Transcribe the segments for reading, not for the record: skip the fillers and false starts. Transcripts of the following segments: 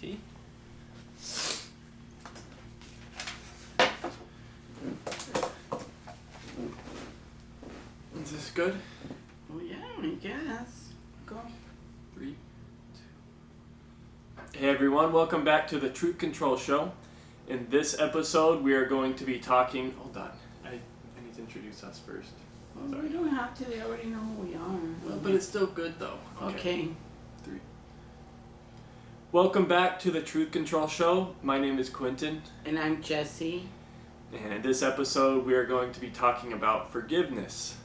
tea. Is this good? Oh yeah, I guess. Go. 3, 2. Hey everyone, welcome back to the Truth Control Show. In this episode, we are going to be talking. Hold on, I need to introduce us first. Well, we don't have to. They already know who we are. Well, but it's still good though. Okay. 3. Welcome back to the Truth Control Show. My name is Quinton. And I'm Jessy. And in this episode, we are going to be talking about forgiveness.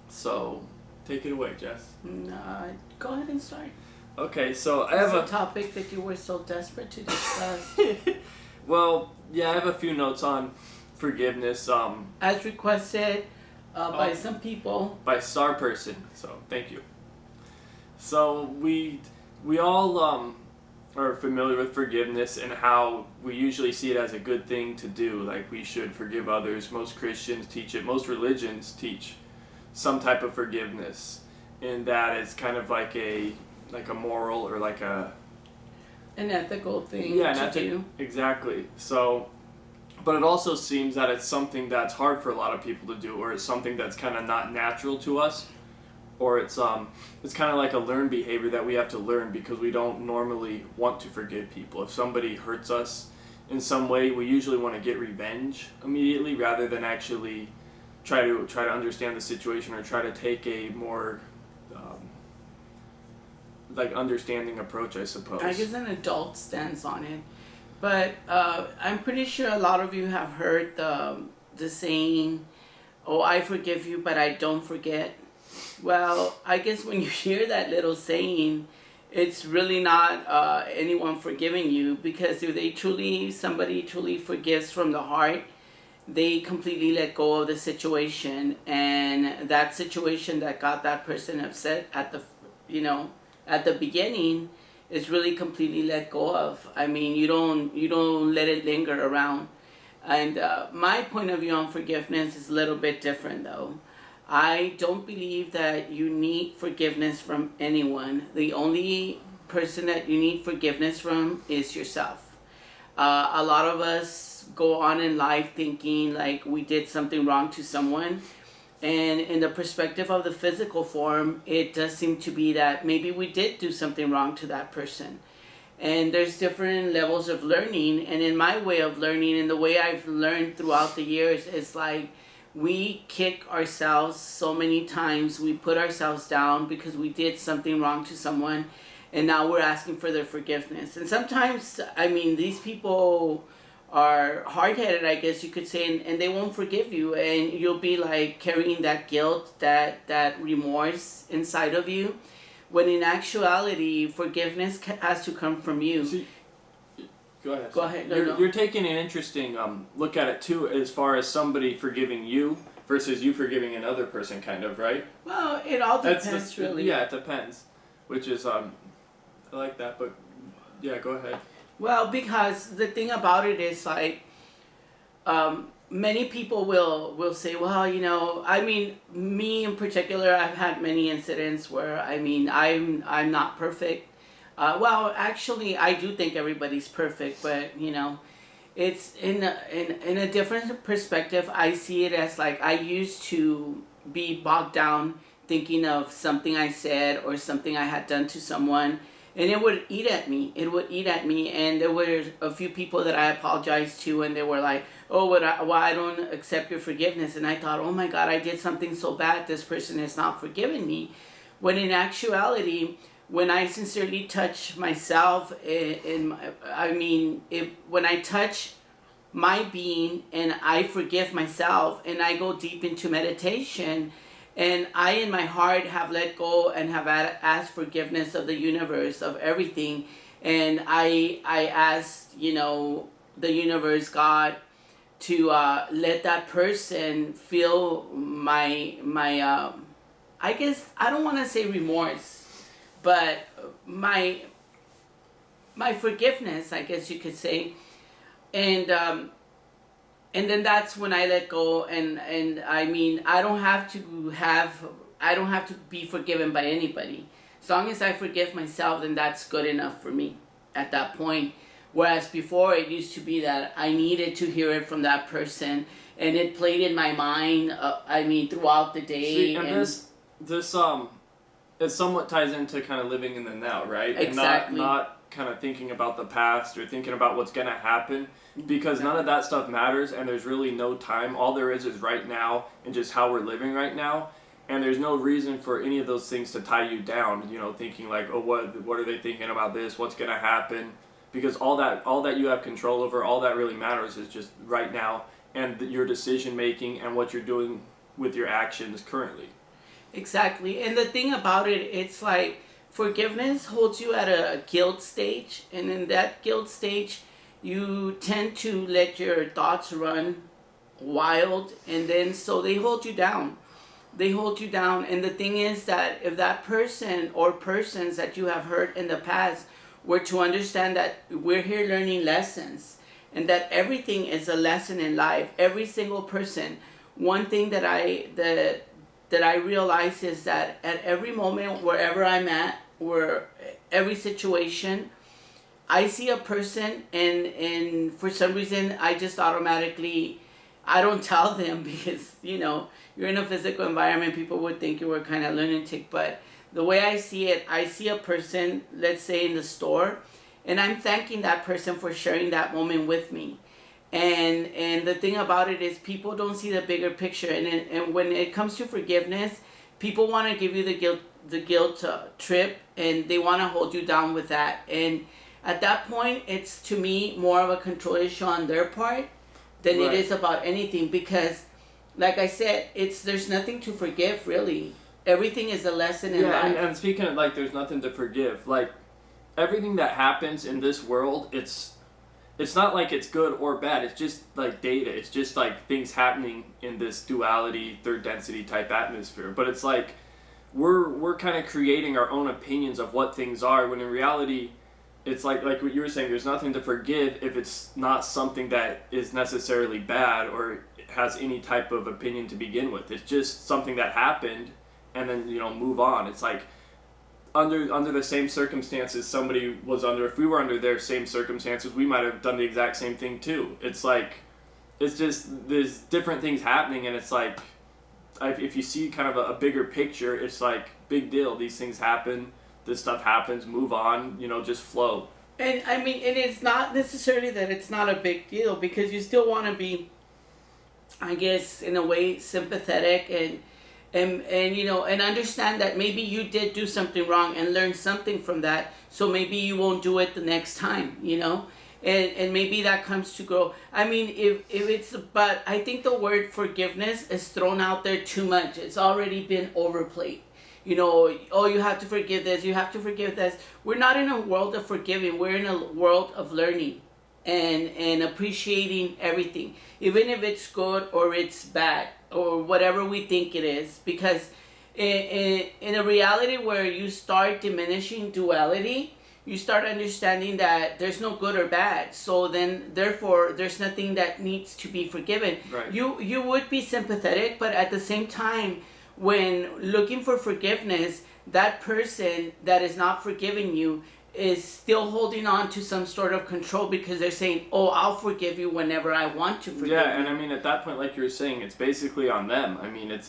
So, take it away, Jess. Go ahead and start. Okay, so I have a topic that you were so desperate to discuss. Well, yeah, I have a few notes on forgiveness. As requested by some people. By Star Person. So, thank you. So, we all are familiar with forgiveness and how we usually see it as a good thing to do. Like, we should forgive others. Most Christians teach it. Most religions teach some type of forgiveness, and that is kind of like a moral or like an ethical thing to do. Exactly. So, but it also seems that it's something that's hard for a lot of people to do, or it's something that's kind of not natural to us, or it's kind of like a learned behavior that we have to learn because we don't normally want to forgive people. If somebody hurts us in some way, we usually want to get revenge immediately rather than actually try to understand the situation or try to take a more understanding approach, I suppose. I guess an adult stance on it. But I'm pretty sure a lot of you have heard the saying, "Oh, I forgive you, but I don't forget." Well, I guess when you hear that little saying, it's really not anyone forgiving you, because if somebody truly forgives from the heart, they completely let go of the situation, and that situation that got that person upset at the beginning is really completely let go of. I mean, you don't let it linger around. And my point of view on forgiveness is a little bit different, though. I don't believe that you need forgiveness from anyone. The only person that you need forgiveness from is yourself. A lot of us go on in life thinking like we did something wrong to someone, and in the perspective of the physical form, it does seem to be that maybe we did do something wrong to that person. And there's different levels of learning, and in my way of learning and the way I've learned throughout the years is like we kick ourselves so many times, we put ourselves down because we did something wrong to someone, and now we're asking for their forgiveness. And sometimes, I mean, these people are hard-headed, I guess you could say, and they won't forgive you, and you'll be like carrying that guilt, that remorse inside of you, when in actuality forgiveness has to come from you. See, go ahead. You're taking an interesting look at it too, as far as somebody forgiving you versus you forgiving another person, kind of, right? Well, it all depends, really. Yeah, it depends, which is I like that, but yeah, go ahead. Well, because the thing about it is like, many people will say, well, I mean, me in particular, I've had many incidents where, I mean, I'm not perfect. Well, actually, I do think everybody's perfect, but it's in a different perspective. I see it as like I used to be bogged down thinking of something I said or something I had done to someone, and it would eat at me. And there were a few people that I apologized to, and they were like, "Oh, I don't accept your forgiveness." And I thought, "Oh my God, I did something so bad. This person has not forgiven me." When in actuality, when I sincerely touch myself, when I touch my being and I forgive myself and I go deep into meditation, and I, in my heart, have let go and have asked forgiveness of the universe, of everything. And I asked, the universe, God, to let that person feel my I guess, I don't want to say remorse, but my forgiveness, I guess you could say. And then that's when I let go, and I mean, I don't have to be forgiven by anybody. As long as I forgive myself, then that's good enough for me. at that point. Whereas before, it used to be that I needed to hear it from that person, and it played in my mind. Throughout the day. See, and this it somewhat ties into kind of living in the now, right? Exactly. And not kind of thinking about the past or thinking about what's gonna happen, because none of that stuff matters, and there's really no time. All there is right now and just how we're living right now. And there's no reason for any of those things to tie you down, thinking like, oh, what are they thinking about this? What's gonna happen? Because all that you have control over, all that really matters is just right now and your decision making and what you're doing with your actions currently. Exactly. And the thing about it, it's like forgiveness holds you at a guilt stage. And in that guilt stage, you tend to let your thoughts run wild. And then so they hold you down. They hold you down. And the thing is that if that person or persons that you have hurt in the past were to understand that we're here learning lessons and that everything is a lesson in life, every single person, one thing that I realize is that at every moment, wherever I'm at, where every situation, I see a person and for some reason I just automatically, I don't tell them because, you're in a physical environment, people would think you were kind of lunatic, but the way I see it, I see a person, let's say in the store, and I'm thanking that person for sharing that moment with me. And the thing about it is people don't see the bigger picture. And when it comes to forgiveness, people want to give you the guilt trip, and they want to hold you down with that. And at that point, it's to me more of a control issue on their part than Right. it is about anything, because like I said, there's nothing to forgive really. Everything is a lesson in life. And speaking of like there's nothing to forgive, like everything that happens in this world, it's not like it's good or bad. It's just like data. It's just like things happening in this duality, third density type atmosphere. But it's like we're kind of creating our own opinions of what things are, when in reality, it's like what you were saying. There's nothing to forgive if it's not something that is necessarily bad or has any type of opinion to begin with. It's just something that happened, and then move on. It's like under the same circumstances somebody was under, if we were under their same circumstances, we might have done the exact same thing too. It's like, it's just, there's different things happening, and it's like, if you see kind of a bigger picture, it's like, big deal, these things happen, this stuff happens, move on, just flow. And and it's not necessarily that it's not a big deal, because you still want to be, I guess, in a way, sympathetic and understand that maybe you did do something wrong and learn something from that, so maybe you won't do it the next time, and maybe that comes to grow. If it's, but I think the word forgiveness is thrown out there too much. It's already been overplayed. Oh, you have to forgive this, you have to forgive this. We're not in a world of forgiving, we're in a world of learning and appreciating everything, even if it's good or it's bad or whatever we think it is, because in a reality where you start diminishing duality, you start understanding that there's no good or bad, so then therefore there's nothing that needs to be forgiven. Right. You would be sympathetic, but at the same time, when looking for forgiveness, that person that is not forgiving you is still holding on to some sort of control, because they're saying, oh, I'll forgive you whenever I want to forgive you. Yeah, and at that point, like you were saying, it's basically on them.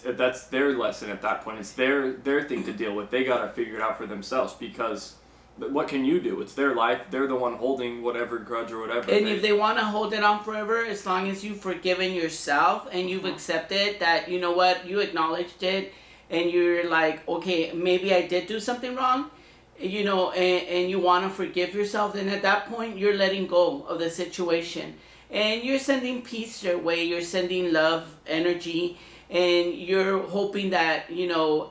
That's their lesson at that point. It's their thing to deal with. They gotta figure it out for themselves, because what can you do? It's their life. They're the one holding whatever grudge or whatever. And if they want to hold it on forever, as long as you've forgiven yourself and you've accepted that, you know what, you acknowledged it, and you're like, okay, maybe I did do something wrong, and you want to forgive yourself, then at that point you're letting go of the situation, and you're sending peace your way, you're sending love, energy, and you're hoping that,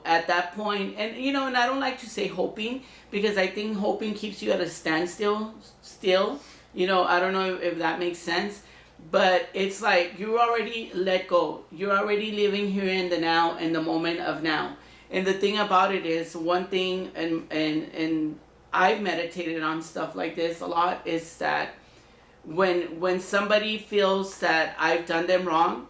at that point, and and I don't like to say hoping, because I think hoping keeps you at a standstill still. I don't know if that makes sense, but it's like you already let go, you're already living here in the now, in the moment of now. And the thing about it is, one thing, and I've meditated on stuff like this a lot, is that when somebody feels that I've done them wrong,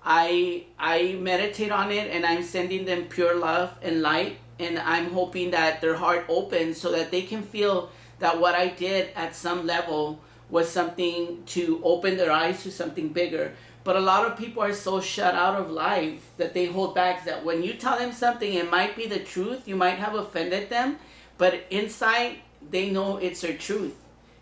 I meditate on it, and I'm sending them pure love and light, and I'm hoping that their heart opens so that they can feel that what I did at some level was something to open their eyes to something bigger. But a lot of people are so shut out of life that they hold back, that when you tell them something, it might be the truth, you might have offended them, but inside they know it's their truth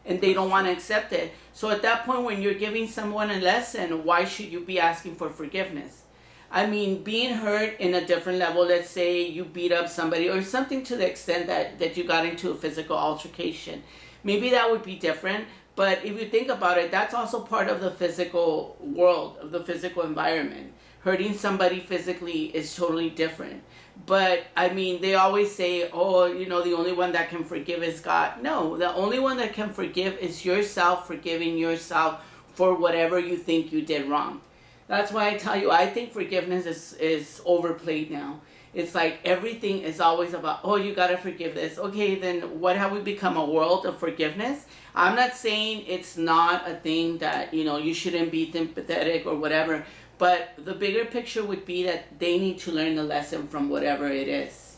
and they don't want to accept it. So at that point, when you're giving someone a lesson, why should you be asking for forgiveness? I mean, being hurt in a different level, let's say you beat up somebody or something to the extent that you got into a physical altercation, maybe that would be different. But if you think about it, that's also part of the physical world, of the physical environment. Hurting somebody physically is totally different. But I mean, they always say, oh, you know, the only one that can forgive is God. No, the only one that can forgive is yourself, forgiving yourself for whatever you think you did wrong. That's why I tell you, I think forgiveness is overplayed now. It's like everything is always about, oh, you gotta forgive this. Okay, then what have we become, a world of forgiveness? I'm not saying it's not a thing that, you know, you shouldn't be sympathetic or whatever, but the bigger picture would be that they need to learn the lesson from whatever it is.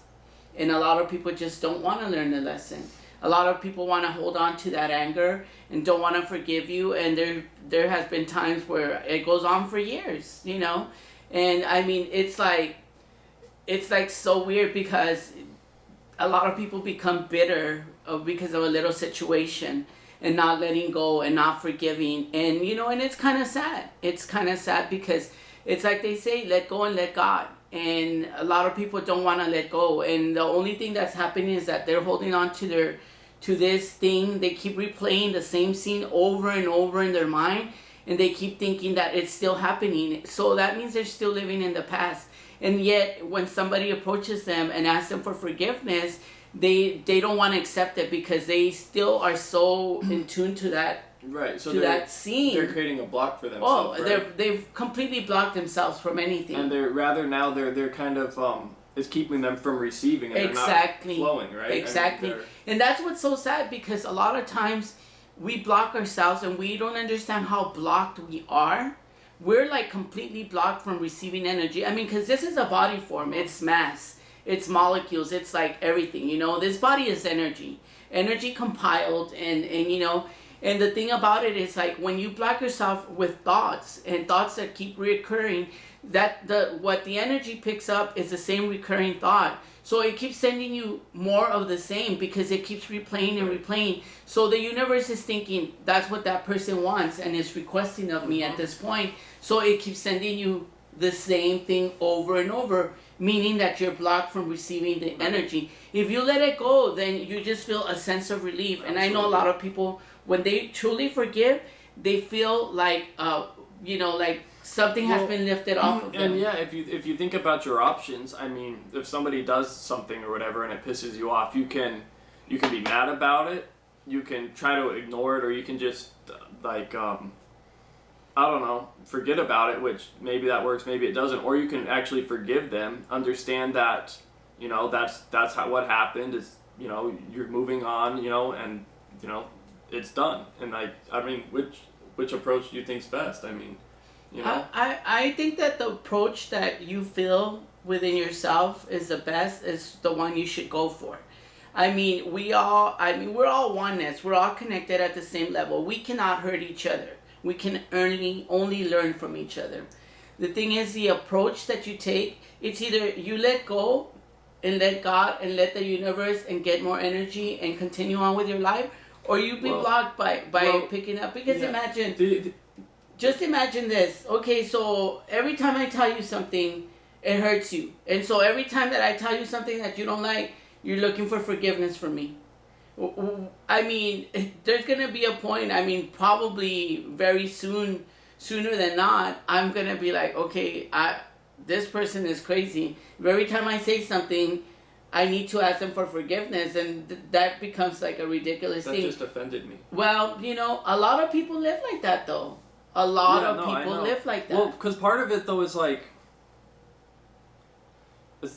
And a lot of people just don't want to learn the lesson. A lot of people want to hold on to that anger and don't want to forgive you, and there has been times where it goes on for years, you know? And I mean, it's like so weird because a lot of people become bitter because of a little situation and not letting go and not forgiving. And, you know, and it's kind of sad. It's kind of sad because it's like they say, let go and let God. And a lot of people don't want to let go. And the only thing that's happening is that they're holding on to this thing. They keep replaying the same scene over and over in their mind. And they keep thinking that it's still happening. So that means they're still living in the past. And yet, when somebody approaches them and asks them for forgiveness, they don't want to accept it because they still are so in tune to that, right? So to that scene. They're creating a block for themselves. Oh, right? They've completely blocked themselves from anything. And they're kind of it's keeping them from receiving, and exactly. They're not flowing, right? Exactly. I mean, and that's what's so sad, because a lot of times we block ourselves and we don't understand how blocked we are. We're like completely blocked from receiving energy. I mean, because this is a body form. It's mass. It's molecules. It's like everything, you know. This body is energy. Energy compiled, and you know, and the thing about it is, like, when you block yourself with thoughts and thoughts that keep reoccurring, what the energy picks up is the same recurring thought. So it keeps sending you more of the same because it keeps replaying and replaying. So the universe is thinking that's what that person wants and is requesting of me at this point. So it keeps sending you the same thing over and over, meaning that you're blocked from receiving the energy. If you let it go, then you just feel a sense of relief. And I know a lot of people, when they truly forgive, they feel like, you know, like something has been lifted off of them. And yeah, if you think about your options, I mean, if somebody does something or whatever and it pisses you off, you can be mad about it, you can try to ignore it, or you can just I don't know, forget about it, which maybe that works, maybe it doesn't. Or you can actually forgive them, understand that, you know, that's what happened, is, you know, you're moving on, you know, and, you know, it's done. And like, I mean, which approach do you think's best? I mean, you know? I think that the approach that you feel within yourself is the best, is the one you should go for. I mean, we're all oneness. We're all connected at the same level. We cannot hurt each other. We can only learn from each other. The thing is, the approach that you take, it's either you let go and let God and let the universe and get more energy and continue on with your life, or you be blocked by picking up. Because imagine, just imagine this. Okay, so every time I tell you something, it hurts you. And so every time that I tell you something that you don't like, you're looking for forgiveness from me. I mean, there's going to be a point, I mean, probably very soon, sooner than not, I'm going to be like, okay, this person is crazy. Every time I say something, I need to ask them for forgiveness, and that becomes like a ridiculous thing. That just offended me. Well, you know, a lot of people live like that, though. A lot of people live like that. Well, because part of it, though, is like,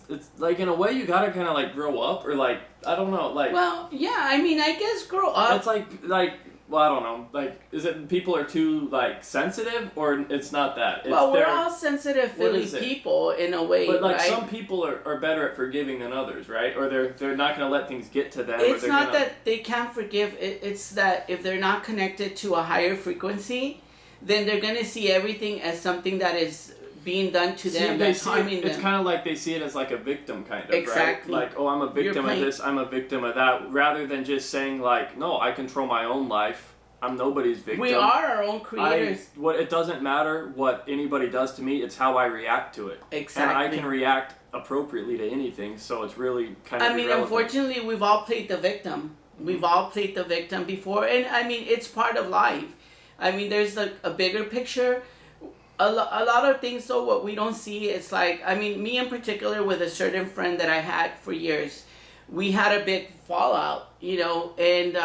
it's like, in a way, you gotta kind of like grow up, or like, I don't know, like. Well, yeah, I mean, I guess grow up. It's like well, I don't know. Like, is it people are too like sensitive, or it's not that? It's Well, we're all sensitive, Philly people in a way, but like right? some people are better at forgiving than others, right? Or they're not going to let things get to them. It's not that they can't forgive. It's that if they're not connected to a higher frequency, then they're going to see everything as something that is being done to them, that's harming them. It's kind of like they see it as like a victim, kind of, exactly. Right? Like, oh, I'm a victim of this, I'm a victim of that, rather than just saying like, no, I control my own life. I'm nobody's victim. We are our own creators. It doesn't matter what anybody does to me, it's how I react to it. Exactly. And I can react appropriately to anything, so it's really kind of irrelevant. Unfortunately, we've all played the victim. We've all played the victim before, and I mean, it's part of life. I mean, there's like a bigger picture. A lot of things, though, what we don't see, it's like, I mean, me in particular with a certain friend that I had for years, we had a big fallout, you know, and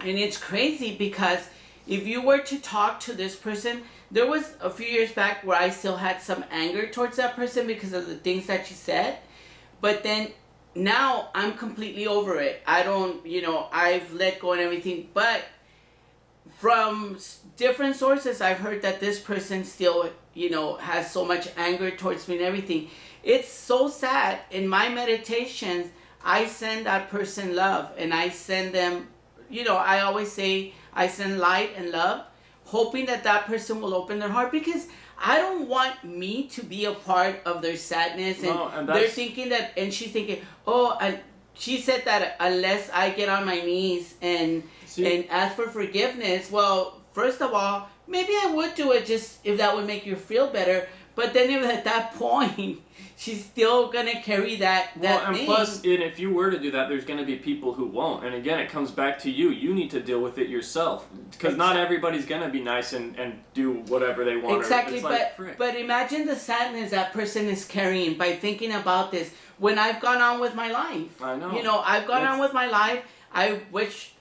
it's crazy because if you were to talk to this person, there was a few years back where I still had some anger towards that person because of the things that she said, but then now I'm completely over it. I don't, you know, I've let go and everything, but from different sources, I've heard that this person still, you know, has so much anger towards me and everything. It's so sad. In my meditations, I send that person love, and I send them, you know, I always say I send light and love, hoping that that person will open their heart, because I don't want me to be a part of their sadness. And they're thinking that, and she's thinking, oh, and she said that unless I get on my knees and ask for forgiveness, well, first of all, maybe I would do it just if that would make you feel better. But then if at that point, she's still going to carry that and thing. Plus, if you were to do that, there's going to be people who won't. And again, it comes back to you. You need to deal with it yourself. Because not everybody's going to be nice and do whatever they want. Exactly, but imagine the sadness that person is carrying by thinking about this when I've gone on with my life. I know. You know, I've gone on with my life. I wish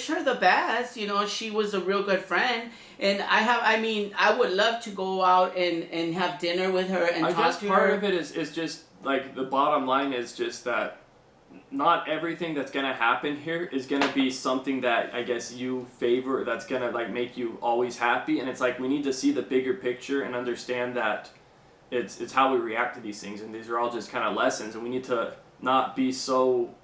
her the best. You know, she was a real good friend, and I would love to go out and have dinner with her and talk to her. I guess part of it is just like the bottom line is just that not everything that's gonna happen here is gonna be something that I guess you favor, that's gonna like make you always happy. And it's like we need to see the bigger picture and understand that it's how we react to these things, and these are all just kind of lessons, and we need to not be so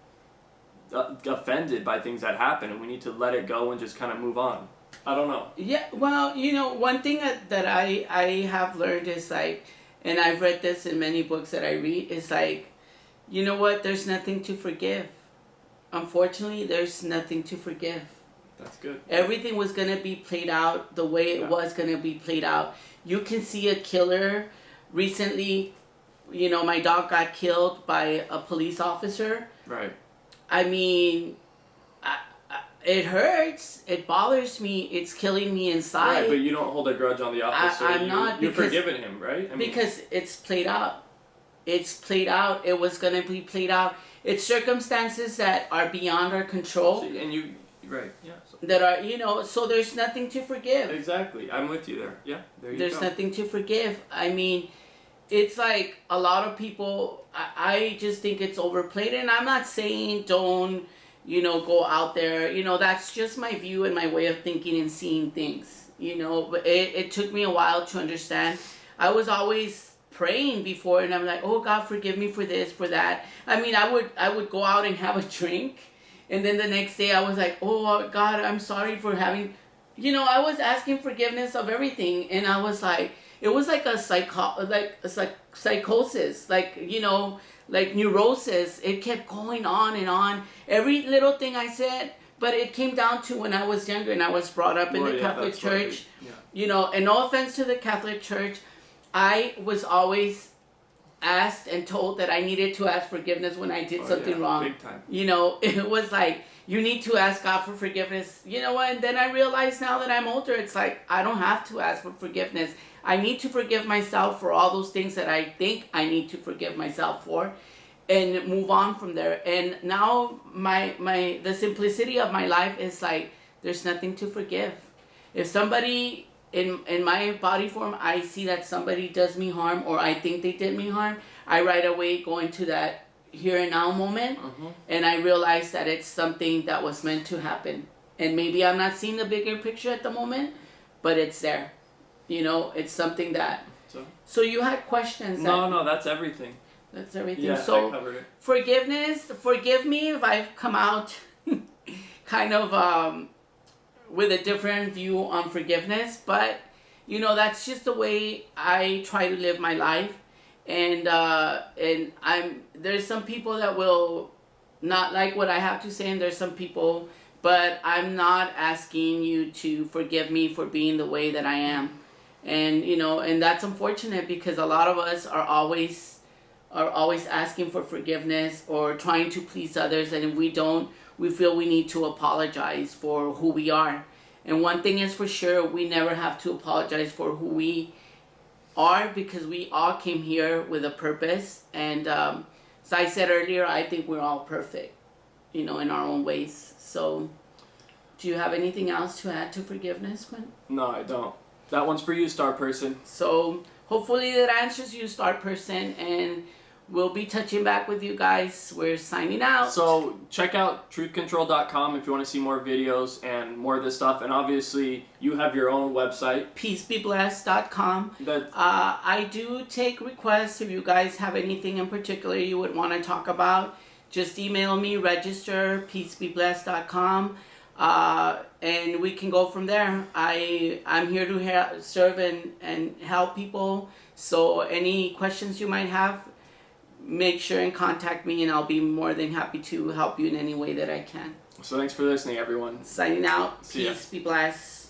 offended by things that happen, and we need to let it go and just kind of move on. I don't know. Yeah, well, you know, one thing that I have learned is like, and I've read this in many books that I read, is like, you know what, there's nothing to forgive. Unfortunately, there's nothing to forgive. That's good. Everything was going to be played out the way it was going to be played out. You can see a killer. Recently, you know, my dog got killed by a police officer. Right. I mean, it hurts. It bothers me. It's killing me inside. Right, but you don't hold a grudge on the officer. I'm not. You've forgiven him, right? Because it's played out. It's played out. It was going to be played out. It's circumstances that are beyond our control. See, and you, right, yeah. That are, you know, so there's nothing to forgive. Exactly. I'm with you there. Yeah, There's nothing to forgive. I mean, it's like a lot of people, I just think it's overplayed. And I'm not saying don't, you know, go out there. You know, that's just my view and my way of thinking and seeing things. You know, but it took me a while to understand. I was always praying before, and I'm like, oh God, forgive me for this, for that. I mean, I would go out and have a drink, and then the next day I was like, oh God, I'm sorry for having, you know, I was asking forgiveness of everything, and I was like, it was like a psychosis, like, you know, like neurosis. It kept going on and on. Every little thing I said, but it came down to when I was younger and I was brought up in the Catholic Church. Right. You know, and no offense to the Catholic Church, I was always asked and told that I needed to ask forgiveness when I did something wrong. Big time. You know, it was like, you need to ask God for forgiveness. You know what? And then I realized now that I'm older, it's like, I don't have to ask for forgiveness. I need to forgive myself for all those things that I think I need to forgive myself for, and move on from there. And now the simplicity of my life is like, there's nothing to forgive. If somebody in my body form, I see that somebody does me harm, or I think they did me harm, I right away go into that here and now moment, and I realize that it's something that was meant to happen. And maybe I'm not seeing the bigger picture at the moment, but it's there. You know, it's something that. So you had questions. No, that's everything. That's everything. Yeah, so I covered it. Forgiveness. Forgive me if I've come out kind of with a different view on forgiveness, but you know that's just the way I try to live my life, and there's some people that will not like what I have to say, and there's some people, but I'm not asking you to forgive me for being the way that I am, and you know, and that's unfortunate because a lot of us are always asking for forgiveness or trying to please others, and if we don't, we feel we need to apologize for who we are. And one thing is for sure, we never have to apologize for who we are because we all came here with a purpose. And as I said earlier, I think we're all perfect, you know, in our own ways. So do you have anything else to add to forgiveness, Quinn? No, I don't. That one's for you, star person. So hopefully that answers you, star person, and we'll be touching back with you guys. We're signing out. So check out truthcontrol.com if you want to see more videos and more of this stuff. And obviously, you have your own website. peacebeblessed.com. I do take requests. If you guys have anything in particular you would want to talk about, just email me, register, peacebeblessed.com. And we can go from there. I'm here to serve and help people. So any questions you might have, make sure and contact me, and I'll be more than happy to help you in any way that I can. So thanks for listening, everyone. Signing out. See ya. Peace. Be blessed.